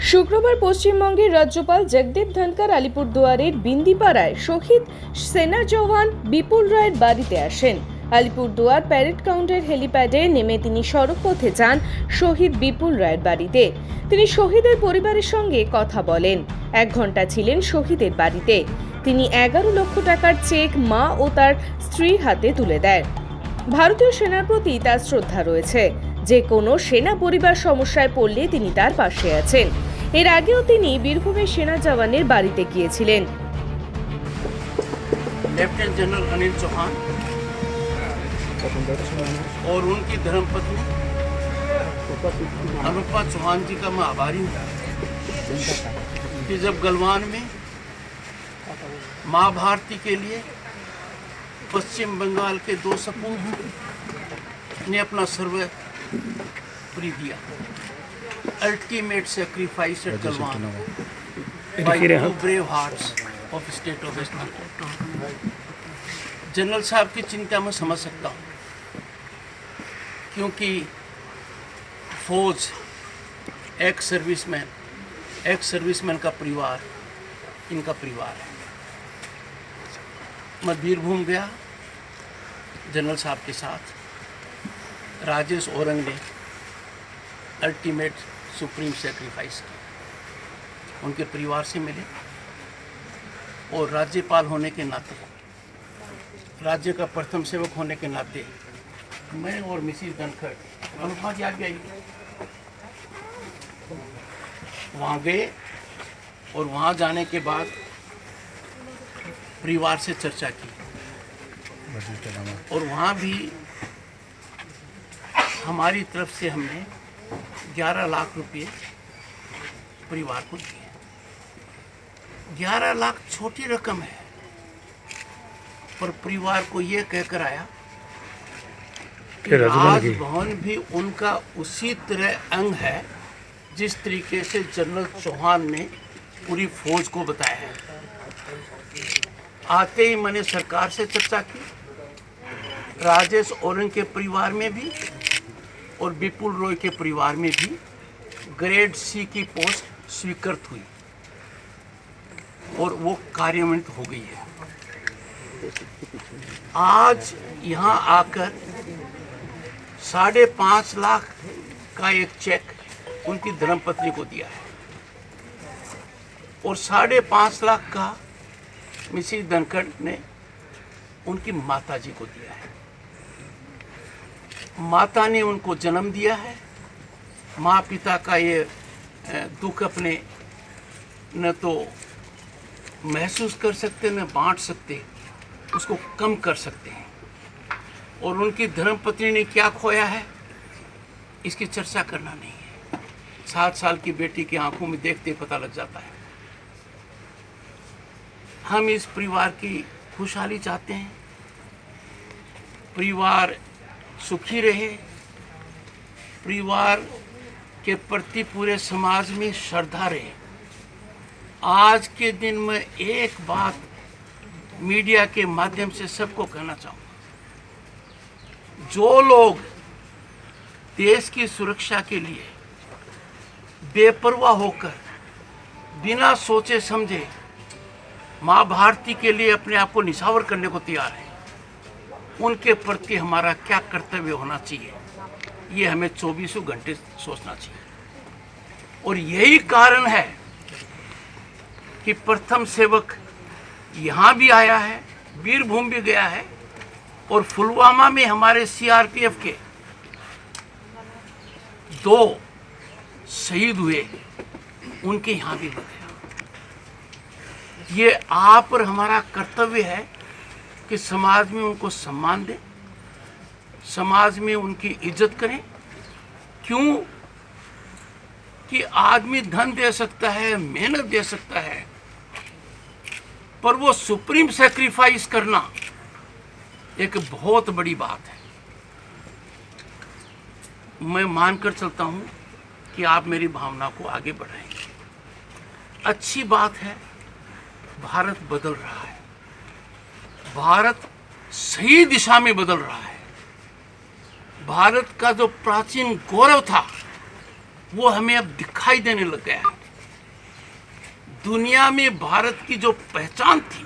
শুক্রবার পশ্চিমবঙ্গের রাজ্যপাল জগদীপ ধনকর আলিপুরদুয়ারের বিন্দিপাড়ায় শহীদ সেনা জওয়ান বিপুল রায়ের বাড়িতে আসেন। আলিপুরদুয়ার প্যারেড গ্রাউন্ডের হেলিপ্যাডে নেমে তিনি সড়কপথে যান শহীদ বিপুল রায়ের বাড়িতে। তিনি শহীদের পরিবারের সঙ্গে কথা বলেন। 1 ঘন্টা ছিলেন শহীদের বাড়িতে। তিনি 11 লক্ষ টাকার চেক মা ও তার স্ত্রীর হাতে তুলে দেন। ভারতীয় সেনার প্রতি তার শ্রদ্ধা রয়েছে। যে কোনো সেনা পরিবার সমস্যায় পড়লে তিনি তার পাশে আছেন। এর আগেও তিনি বীরভূমের সেনা জওয়ানের বাড়িতে গিয়েছিলেন। लेफ्टिनेंट जनरल अनिल चौहान और उनकी धर्मपत्नी अनुपा चौहान जी का मैं आभारी हूँ कि जब गलवान में माँ भारती के लिए पश्चिम बंगाल के 2 सपूत ने अपना सर्वोपरि दिया, ultimate sacrifice at Galwan by 2 brave hearts of state of West Bengal. General साहब की चिंता मैं समझ सकता हूँ, क्योंकि फौज एक्स सर्विसमैन का परिवार इनका परिवार है। मैं बीरभूम गया जनरल साहब के साथ। राजेश औरंग ने अल्टीमेट सुप्रीम सेक्रीफाइस की, उनके परिवार से मिले और राज्यपाल होने के नाते, राज्य का प्रथम सेवक होने के नाते मैं और मिसिस धनखड़ अनुपमा जी आगे आई, वहाँ गए और वहाँ जाने के बाद परिवार से चर्चा की और वहाँ भी हमारी तरफ से हमने 11 लाख रुपए परिवार को दिए। 11 लाख छोटी रकम है, पर परिवार को ये कहकर आया कि राजभवन भी उनका उसी तरह अंग है जिस तरीके से जनरल चौहान ने पूरी फौज को बताया है। आते ही मैंने सरकार से चर्चा की, राजेश औरंग के परिवार में भी और विपुल रॉय के परिवार में भी ग्रेड सी की पोस्ट स्वीकृत हुई और वो कार्यान्वित हो गई है। आज यहाँ आकर 5.5 लाख का एक चेक उनकी धर्मपत्नी को दिया है और 5.5 लाख का मिसिस धनखड़ ने उनकी माता जी को दिया है। माता ने उनको जन्म दिया है। माँ पिता का ये दुख अपने न तो महसूस कर सकते न बांट सकते, उसको कम कर सकते हैं। और उनकी धर्मपत्नी ने क्या खोया है इसकी चर्चा करना नहीं है। 7 साल की बेटी की आंखों में देखते पता लग जाता है। हम इस परिवार की खुशहाली चाहते हैं, परिवार सुखी रहे, परिवार के प्रति पूरे समाज में श्रद्धा रहे। आज के दिन में एक बात मीडिया के माध्यम से सबको कहना चाहूँगा, जो लोग देश की सुरक्षा के लिए बेपरवाह होकर बिना सोचे समझे माँ भारती के लिए अपने आप को निछावर करने को तैयार है, उनके प्रति हमारा क्या कर्तव्य होना चाहिए ये हमें 24 घंटे सोचना चाहिए। और यही कारण है कि प्रथम सेवक यहाँ भी आया है, बीरभूम भी गया है और पुलवामा में हमारे सीआरपीएफ के 2 शहीद हुए, उनके यहाँ भी गया। ये आप और हमारा कर्तव्य है कि समाज में उनको सम्मान दें, समाज में उनकी इज्जत करें। क्यों कि आदमी धन दे सकता है, मेहनत दे सकता है, पर वो सुप्रीम सैक्रिफाइस करना एक बहुत बड़ी बात है। मैं मानकर चलता हूं कि आप मेरी भावना को आगे बढ़ाएंगे। अच्छी बात है, भारत बदल रहा है, भारत सही दिशा में बदल रहा है। भारत का जो प्राचीन गौरव था वो हमें अब दिखाई देने लग गया है। दुनिया में भारत की जो पहचान थी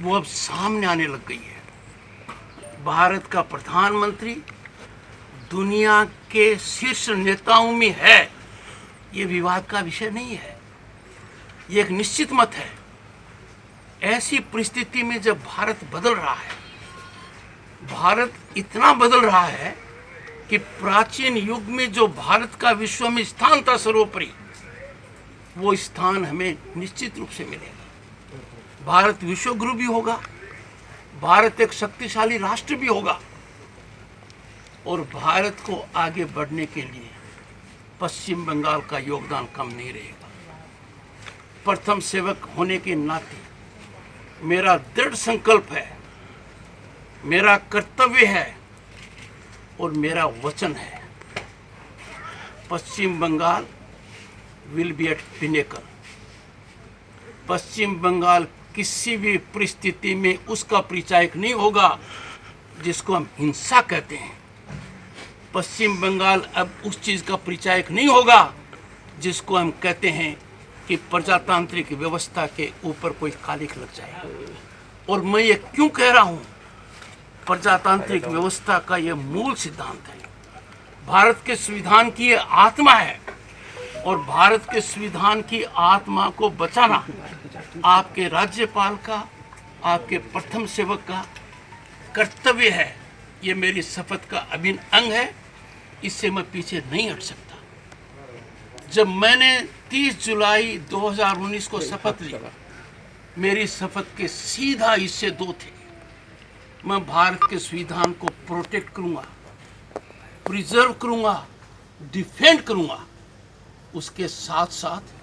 वो अब सामने आने लग गई है। भारत का प्रधानमंत्री दुनिया के शीर्ष नेताओं में है, ये विवाद का विषय नहीं है, ये एक निश्चित मत है। ऐसी परिस्थिति में जब भारत बदल रहा है, भारत इतना बदल रहा है कि प्राचीन युग में जो भारत का विश्व में स्थान था सर्वोपरि, वो स्थान हमें निश्चित रूप से मिलेगा। भारत विश्व गुरु भी होगा, भारत एक शक्तिशाली राष्ट्र भी होगा, और भारत को आगे बढ़ने के लिए पश्चिम बंगाल का योगदान कम नहीं रहेगा। प्रथम सेवक होने के नाते मेरा दृढ़ संकल्प है, मेरा कर्तव्य है और मेरा वचन है, Paschim Bengal will be at pinnacle. Paschim Bengal किसी भी परिस्थिति में उसका परिचायक नहीं होगा जिसको हम हिंसा कहते हैं। पश्चिम बंगाल अब उस चीज़ का परिचायक नहीं होगा जिसको हम कहते हैं कि प्रजातांत्रिक व्यवस्था के ऊपर कोई कालिख लग जाए। और मैं ये क्यों कह रहा हूँ, प्रजातांत्रिक व्यवस्था का ये मूल सिद्धांत है, भारत के संविधान की ये आत्मा है, और भारत के संविधान की आत्मा को बचाना आपके राज्यपाल का, आपके प्रथम सेवक का कर्तव्य है। ये मेरी शपथ का अभिन्न अंग है, इससे मैं पीछे नहीं हट सकता। जब मैंने 30 जुलाई 2019 को शपथ ली, मेरी शपथ के सीधा हिस्से दो थे। मैं भारत के संविधान को प्रोटेक्ट करूंगा, प्रिजर्व करूंगा, डिफेंड करूंगा। उसके साथ साथ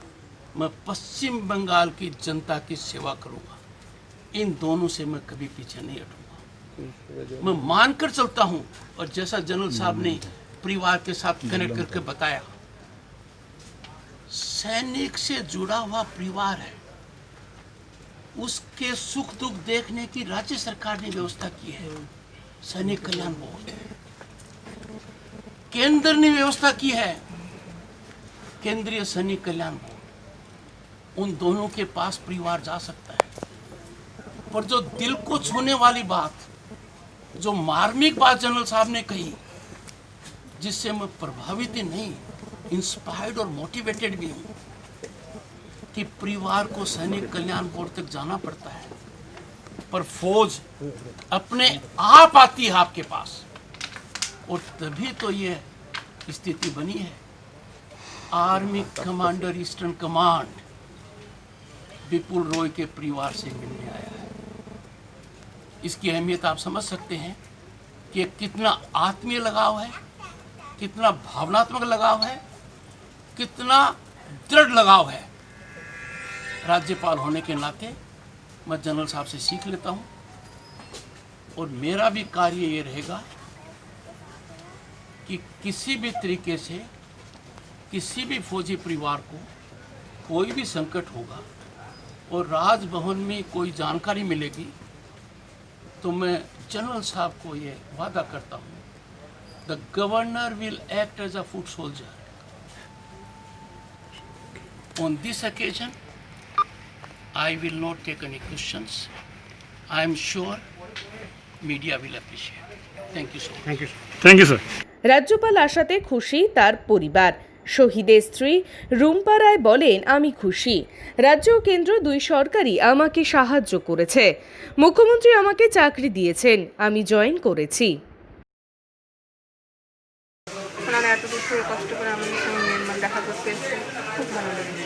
मैं पश्चिम बंगाल की जनता की सेवा करूंगा। इन दोनों से मैं कभी पीछे नहीं हटूंगा। मैं मानकर चलता हूं, और जैसा जनरल साहब ने परिवार के साथ कनेक्ट करके बताया, सैनिक से जुड़ा हुआ परिवार है, उसके सुख दुख देखने की राज्य सरकार ने व्यवस्था की है। सैनिक कल्याण बोर्ड, केंद्र ने व्यवस्था की है, केंद्रीय सैनिक कल्याण बोर्ड। उन दोनों के पास परिवार जा सकता है। पर जो दिल को छूने वाली बात, जो मार्मिक बात जनरल साहब ने कही, जिससे मैं प्रभावित ही नहीं, इंस्पायर्ड और मोटिवेटेड भी हूं, कि परिवार को सैनिक कल्याण बोर्ड तक जाना पड़ता है, पर फौज अपने आप आती है आपके पास, और तभी तो ये स्थिति बनी है। आर्मी कमांडर ईस्टर्न कमांड विपुल रॉय के परिवार से मिलने आया है। इसकी अहमियत आप समझ सकते हैं कि कितना आत्मीय लगाव है, कितना भावनात्मक लगाव है, कितना दृढ़ लगाव है। राज्यपाल होने के नाते मैं जनरल साहब से सीख लेता हूं, और मेरा भी कार्य ये रहेगा कि किसी भी तरीके से किसी भी फौजी परिवार को कोई भी संकट होगा और राजभवन में कोई जानकारी मिलेगी, तो मैं जनरल साहब को ये वादा करता हूँ, the governor will act as a foot soldier on this occasion. I will not take any questions. I am sure media will appreciate. Thank you so much. Thank you, sir. রাজ্যপাল আসাতে খুশি তার পরিবার। শহীদের স্ত্রী রুম্পা রায় বলেন, আমি খুশি। রাজ্য ও কেন্দ্র দুই সরকারই আমাকে সাহায্য করেছে। মুখ্যমন্ত্রী আমাকে চাকরি দিয়েছেন, আমি জয়েন করেছি। ওনারা এত দূর থেকে কষ্ট করে আমাদের সঙ্গে নির্মাণ দেখা করতে এসেছেন, খুব ভালো লেগেছে।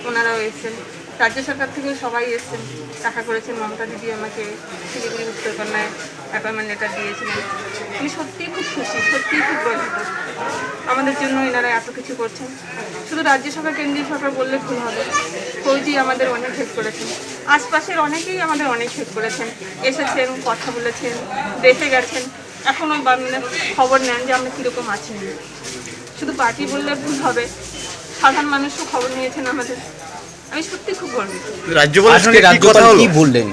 ওনারাও এসেছেন, রাজ্য সরকার থেকে সবাই এসেছেন, দেখা করেছেন। মমতা দিদি আমাকে শিলিগুড়ি উত্তরকন্যায় অ্যাপয়েন্টমেন্ট লেটার দিয়েছিলেন। আমি সত্যিই খুব খুশি, সত্যিই খুব গর্বিত। আমাদের জন্য এনারা এত কিছু করছেন। শুধু রাজ্য সরকার কেন্দ্রীয় সরকার বললে ভুল হবে, ফৌজি আমাদের অনেক হেল্প করেছেন, আশপাশের অনেকেই আমাদের অনেক হেল্প করেছেন, এসেছেন, কথা বলেছেন, দেখে গেছেন, এখনও খবর নেন যে আমরা কীরকম আছি। শুধু পার্টি বললে ভুল হবে, সাধারণ মানুষও খবর নিয়েছেন আমাদের। আমি সত্যি খুব গর্বিত। রাজ্যপাল কি বললেন?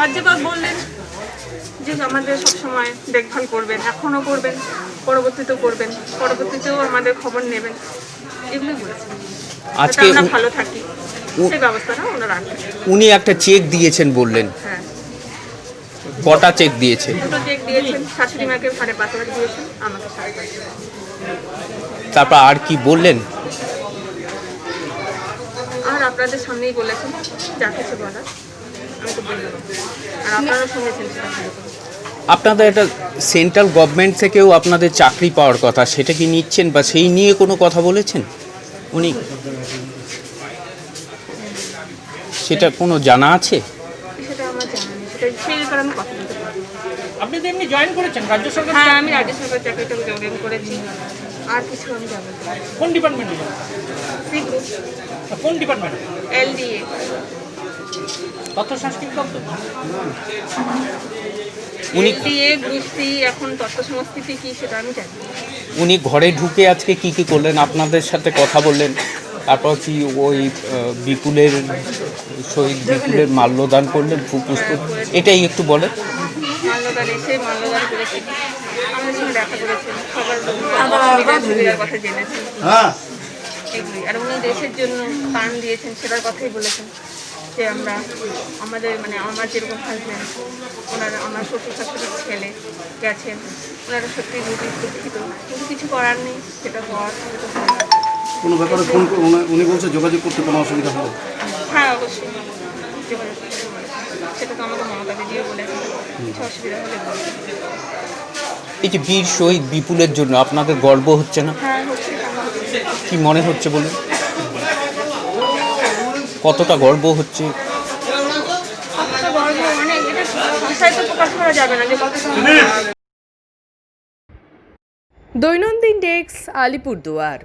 রাজ্যপাল বললেন যে আমাদের সবসময় দেখভাল করবেন, এখনও করবেন, পরবর্তীতেও করবেন, পরবর্তীতেও আমাদের খবর নেবেন। এগুলোই বলেছেন। আজকে যাতে আমরা ভালো থাকি সেই ব্যবস্থাটা ওনারা রাখবেন। উনি একটা চেক দিয়েছেন বললেন, হ্যাঁ, কটা চেক দিয়েছে? দুটো চেক দিয়েছেন, শাশুড়ি মাকে 5,500 দিয়েছেন, আমাকে 5,500। তারপর আর কি বললেন? আর আপনাদের সামনেই বলেছেন যা কিছু বলার আমি তো বললাম, আর আপনারা শুনেছেন সেটা ভালো করে। আপনাদের একটা সেন্ট্রাল গভর্নমেন্ট থেকেও আপনাদের চাকরি পাওয়ার কথা, সেটা কি নিচ্ছেন বা সেই নিয়ে কোনো কথা বলেছেন উনি? সেটা কোনো জানা আছে? সেটা আমার জানা নেই, সেটা সেই ব্যাপারে আমি কথা বলতে পারবো না। আপনি তো এমনি জয়েন করেছেন রাজ্য সরকার? হ্যাঁ, আমি রাজ্য সরকার চাকরিটা জয়েন করেছি, আর কিছু আমি জানতে পারি। কোন ডিপার্টমেন্টে? সি গ্রুপ, কোন ডিপার্টমেন্ট? LDA, তথ্য সংস্কৃতি দপ্তর। উনি LDA গ্রুপ সি। এখন তথ্য সংস্কৃতি কি সেটা আমি জানি না। উনি ঘরে ঢুকে আজকে কি কি করলেন? আপনাদের সাথে কথা বললেন, তারপর কি ওই বিপুলের শহীদ বিপুলের মাল্যদান করলেন, ফুপুষ্প, এটাই একটু বলেন। মাল্যদান এসে মাল্যদান করেছেন, আমাদের সঙ্গে দেখা করেছেন, সবার সুবিধার কথা জেনেছেন, এগুলি। আর উনি দেশের জন্য প্রাণ দিয়েছেন সেটার কথাই বলেছেন, যে আমরা আমাদের মানে আমার যেরকম হাজব্যান্ড, ওনারা আমার শ্বশুর শাশুড়ির ছেলে গেছেন, ওনারা সত্যি খুবই দুঃখিত, কিন্তু কিছু করার নেই, সেটা হওয়ার সেটা তো হয়। কোনো ব্যাপারে ফোন উনি বলছে যোগাযোগ করতে কোনো অসুবিধা হলো? হ্যাঁ, অবশ্যই যোগাযোগ করতে বলেছেন, সেটা তো আমাকে মমতা দিদিও বলেছেন, কিছু অসুবিধা হলে বলবেন। এই যে বীর শহীদ বিপুলের জন্য আপনাদের গর্ব হচ্ছে না? হ্যাঁ, হচ্ছে, আমার হচ্ছে। কি মনে হচ্ছে বলুন? কতটা গর্ব হচ্ছে? কতটা গর্ব, অনেক, এটা ভাষায় তো প্রকাশ করা যাবে না যে কতটা। দৈনন্দিন ডেস্ক, আলিপুরদুয়ার।